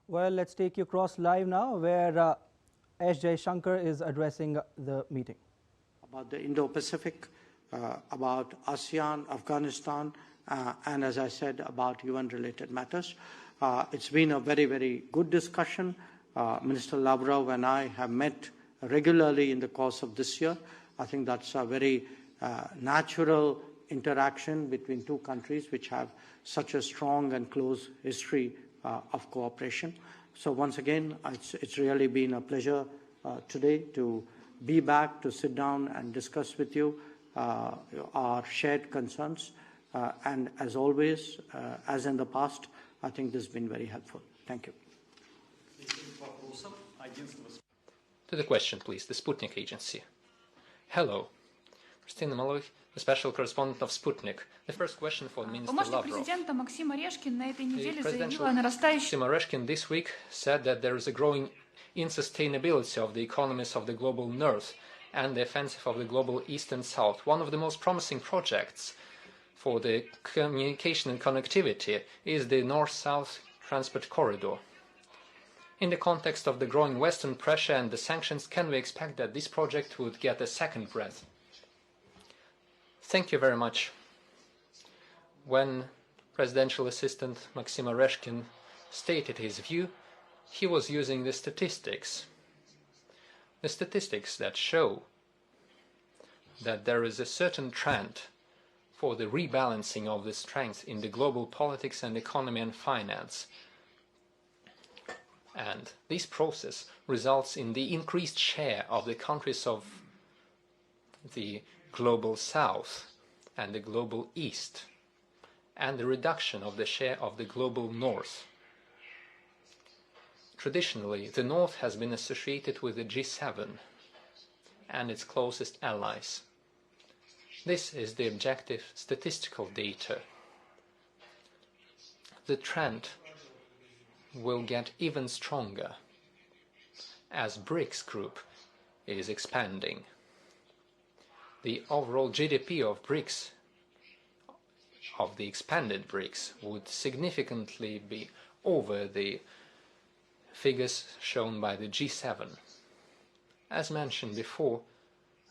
Well, let's take you across live now, where Jaishankar is addressing the meeting. About the Indo-Pacific, about ASEAN, Afghanistan, and as I said, about UN-related matters. It's been a very, very good discussion. Minister Lavrov and I have met regularly in the course of this year. I think that's a very natural interaction between two countries which have such a strong and close history of cooperation. So once again, it's really been a pleasure today to be back, to sit down and discuss with you our shared concerns. And as always, as in the past, I think this has been very helpful. Thank you. To the question, please, the Sputnik agency. Hello. Christina Maloy, the special correspondent of Sputnik. The first question for Minister Lavrov. Maxim Oрешkin this week said that there is a growing insustainability of the economies of the global north and the offensive of the global east and south. One of the most promising projects for the communication and connectivity is the north-south transport corridor. In the context of the growing Western pressure and the sanctions, can we expect that this project would get a second breath? Thank you very much. When Presidential Assistant Maxim Oрешkin stated his view, he was using the statistics that show that there is a certain trend for the rebalancing of the strength in the global politics and economy and finance. And this process results in the increased share of the countries of the global south and the global east, and the reduction of the share of the global north. Traditionally, the north has been associated with the G7 and its closest allies. This is the objective statistical data. The trend will get even stronger as BRICS group is expanding. The overall GDP of BRICS, of the expanded BRICS, would significantly be over the figures shown by the G7. As mentioned before,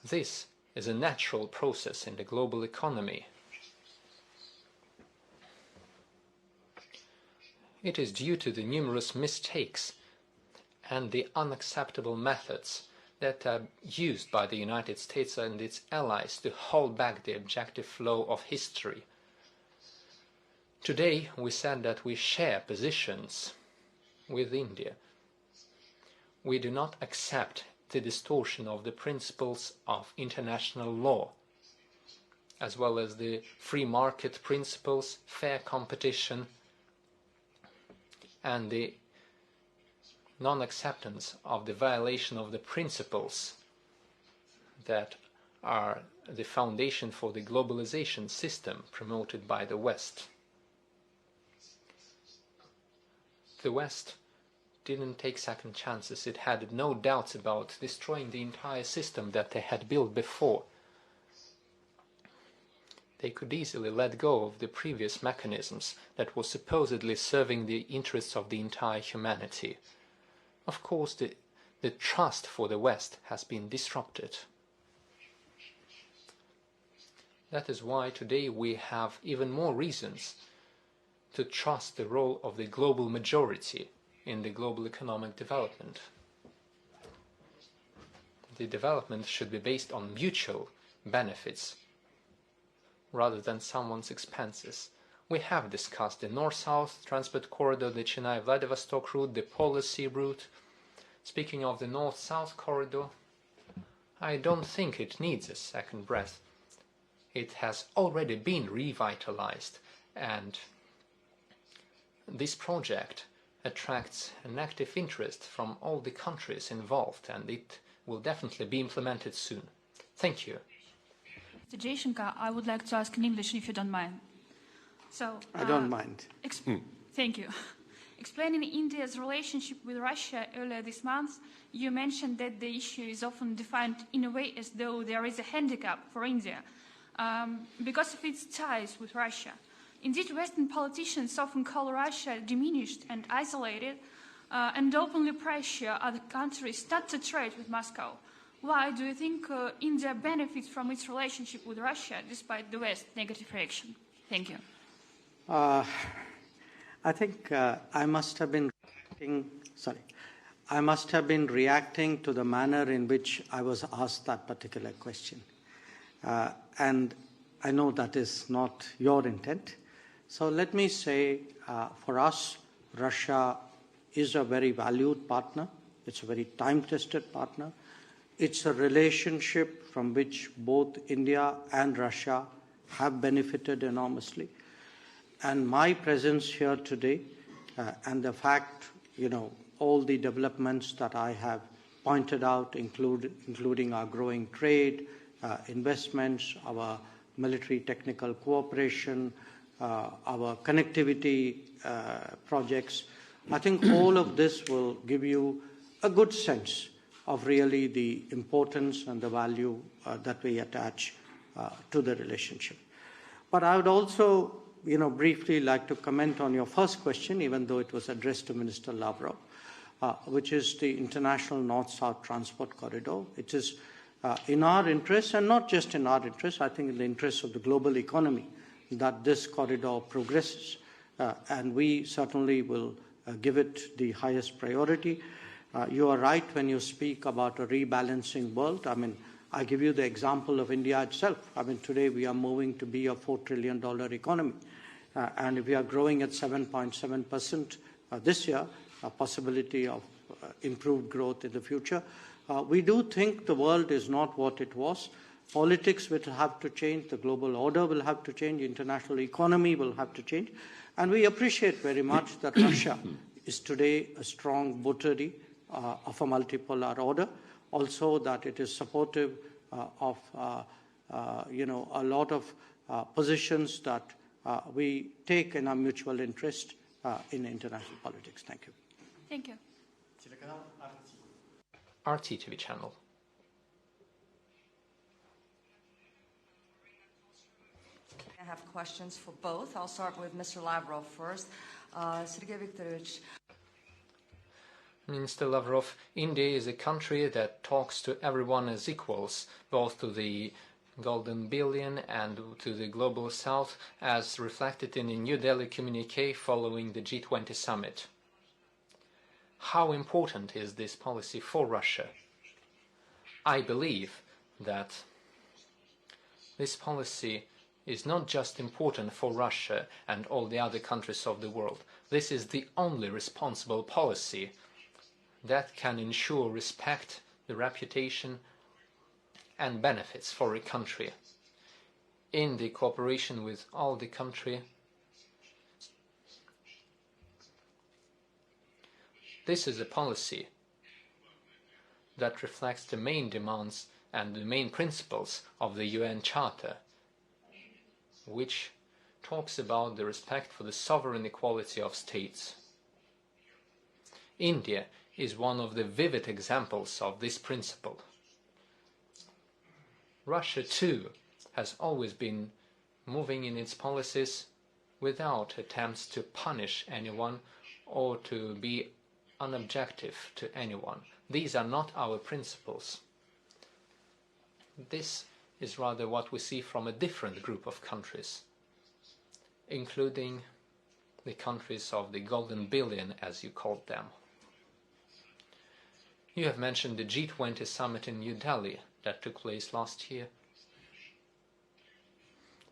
this is a natural process in the global economy. It is due to the numerous mistakes and the unacceptable methods that are used by the United States and its allies to hold back the objective flow of history. Today we said that we share positions with India. We do not accept the distortion of the principles of international law, as well as the free market principles, fair competition, and the non-acceptance of the violation of the principles that are the foundation for the globalization system promoted by the West. The West didn't take second chances. It had no doubts about destroying the entire system that they had built before. They could easily let go of the previous mechanisms that were supposedly serving the interests of the entire humanity. Of course, the trust for the West has been disrupted. That is why today we have even more reasons to trust the role of the global majority in the global economic development. The development should be based on mutual benefits rather than someone's expenses. We have discussed the North-South transport corridor, the Chennai-Vladivostok route, the Polar Sea route. Speaking of the North-South corridor, I don't think it needs a second breath. It has already been revitalized, and this project attracts an active interest from all the countries involved, and it will definitely be implemented soon. Thank you. Mr. Jaishankar, I would like to ask in English if you don't mind. So, I don't mind. Thank you. Explaining India's relationship with Russia earlier this month, you mentioned that the issue is often defined in a way as though there is a handicap for India because of its ties with Russia. Indeed, Western politicians often call Russia diminished and isolated, and openly pressure other countries not to trade with Moscow. Why do you think India benefits from its relationship with Russia despite the West's negative reaction? Thank you. I think I must have been reacting to the manner in which I was asked that particular question. And I know that is not your intent. So let me say, for us, Russia is a very valued partner. It's a very time-tested partner. It's a relationship from which both India and Russia have benefited enormously. And my presence here today and the fact, all the developments that I have pointed out, including our growing trade, investments, our military technical cooperation, our connectivity projects, I think all of this will give you a good sense of really the importance and the value that we attach to the relationship. But I would also, briefly like to comment on your first question, even though it was addressed to Minister Lavrov, which is the international North-South transport corridor. It is in our interest, and not just in our interest, I think in the interest of the global economy, that this corridor progresses, and we certainly will give it the highest priority. You are right when you speak about a rebalancing world. I give you the example of India itself. Today we are moving to be a $4 trillion economy. And if we are growing at 7.7% this year, a possibility of improved growth in the future, we do think the world is not what it was. Politics will have to change, the global order will have to change, international economy will have to change. And we appreciate very much that Russia is today a strong votary of a multipolar order. Also that it is supportive of a lot of positions that we take in our mutual interest in international politics. Thank you. Thank you. RT TV channel. I have questions for both. I'll start with Mr. Lavrov first. Sergey Viktorovich. Minister Lavrov, India is a country that talks to everyone as equals, both to the Golden Billion and to the Global South, as reflected in the New Delhi communique following the G20 summit. How important is this policy for Russia? I believe that this policy is not just important for Russia and all the other countries of the world. This is the only responsible policy that can ensure respect, the reputation and benefits for a country. In the cooperation with all the country, this is a policy that reflects the main demands and the main principles of the UN Charter, which talks about the respect for the sovereign equality of states. India is one of the vivid examples of this principle. Russia, too, has always been moving in its policies without attempts to punish anyone or to be unobjective to anyone. These are not our principles. This is rather what we see from a different group of countries, including the countries of the Golden Billion, as you called them. You have mentioned the G20 summit in New Delhi that took place last year.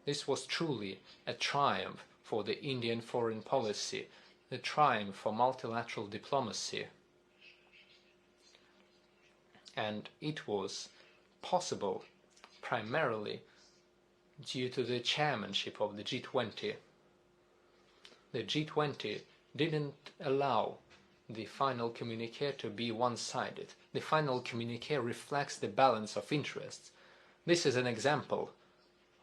This was truly a triumph for the Indian foreign policy, a triumph for multilateral diplomacy. And it was possible primarily due to the chairmanship of the G20. The G20 didn't allow the final communiqué to be one-sided. The final communiqué reflects the balance of interests. This is an example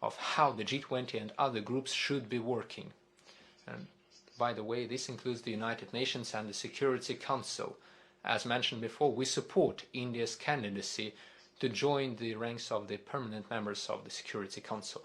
of how the G20 and other groups should be working. And by the way, this includes the United Nations and the Security Council. As mentioned before, we support India's candidacy to join the ranks of the permanent members of the Security Council.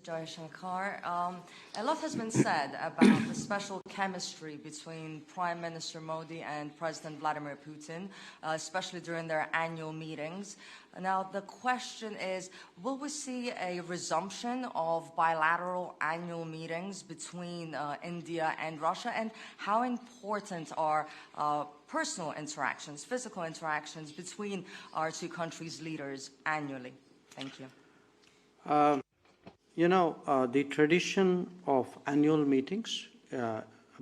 Jaishankar. A lot has been said about the special chemistry between Prime Minister Modi and President Vladimir Putin, especially during their annual meetings. Now, the question is, will we see a resumption of bilateral annual meetings between India and Russia? And how important are personal interactions, physical interactions between our two countries' leaders annually? Thank you. The tradition of annual meetings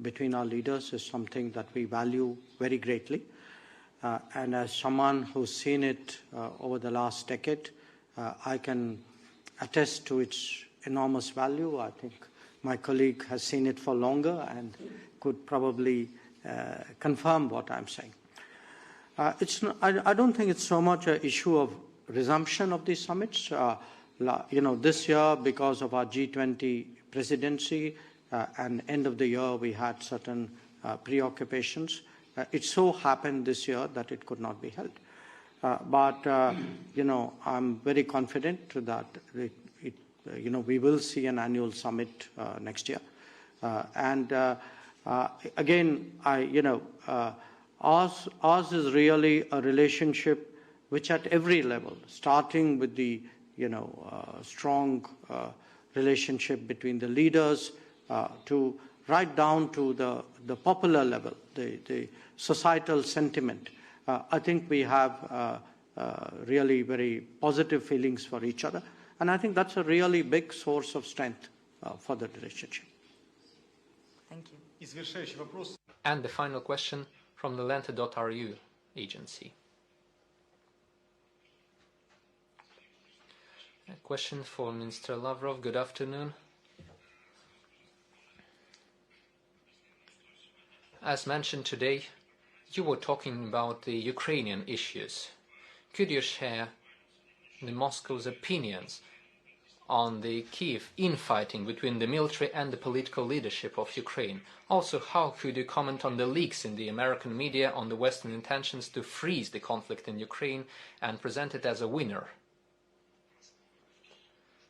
between our leaders is something that we value very greatly. And as someone who's seen it over the last decade, I can attest to its enormous value. I think my colleague has seen it for longer and could probably confirm what I'm saying. I don't think it's so much an issue of resumption of these summits. This year, because of our G20 presidency and end of the year, we had certain preoccupations. It so happened this year that it could not be held. But I'm very confident that we will see an annual summit next year. Again, ours is really a relationship which at every level, starting with the strong relationship between the leaders to right down to the popular level, the societal sentiment. I think we have really very positive feelings for each other. And I think that's a really big source of strength for the relationship. Thank you. And the final question from the Lente.ru agency. A question for Minister Lavrov. Good afternoon. As mentioned today, you were talking about the Ukrainian issues. Could you share the Moscow's opinions on the Kiev infighting between the military and the political leadership of Ukraine? Also, how could you comment on the leaks in the American media on the Western intentions to freeze the conflict in Ukraine and present it as a winner?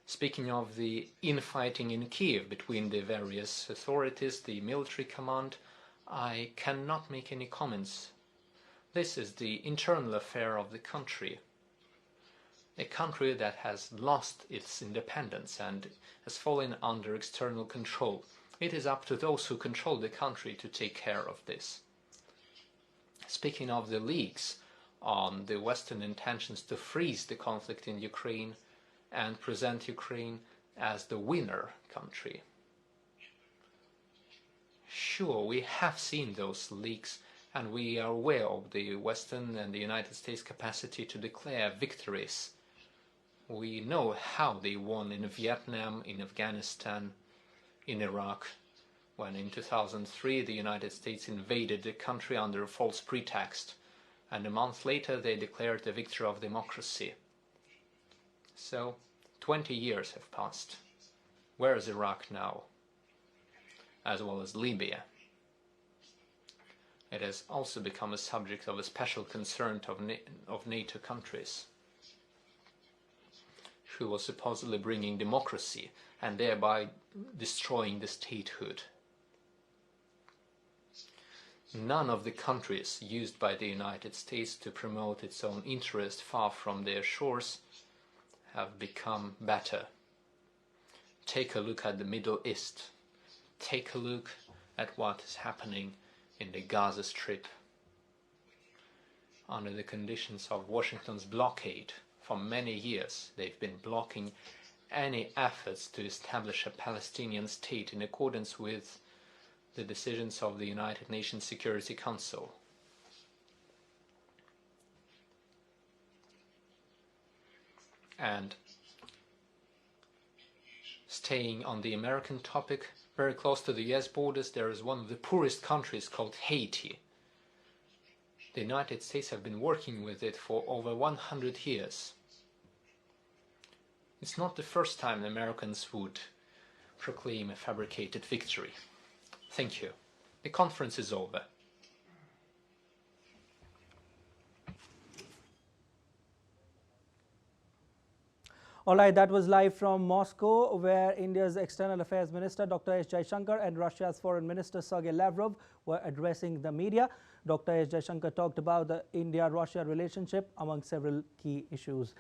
Speaking of the infighting in Kiev between the various authorities, the military command, I cannot make any comments. This is the internal affair of the country. A country that has lost its independence and has fallen under external control. It is up to those who control the country to take care of this. Speaking of the leaks on the Western intentions to freeze the conflict in Ukraine and present Ukraine as the winner country. Sure, we have seen those leaks and we are aware of the Western and the United States capacity to declare victories. We know how they won in Vietnam, in Afghanistan, in Iraq, when in 2003 the United States invaded the country under a false pretext, and a month later they declared the victory of democracy. So, 20 years have passed. Where is Iraq now? As well as Libya. It has also become a subject of a special concern of NATO countries, who was supposedly bringing democracy and thereby destroying the statehood. None of the countries used by the United States to promote its own interest far from their shores have become better. Take a look at the Middle East. Take a look at what is happening in the Gaza Strip. Under the conditions of Washington's blockade, for many years they've been blocking any efforts to establish a Palestinian state in accordance with the decisions of the United Nations Security Council. And staying on the American topic, very close to the US borders, there is one of the poorest countries called Haiti. The United States have been working with it for over 100 years. It's not the first time the Americans would proclaim a fabricated victory. Thank you. The conference is over. All right, that was live from Moscow, where India's External Affairs Minister Dr. S. Jaishankar and Russia's Foreign Minister Sergey Lavrov were addressing the media. Dr. S. Jaishankar talked about the India-Russia relationship among several key issues.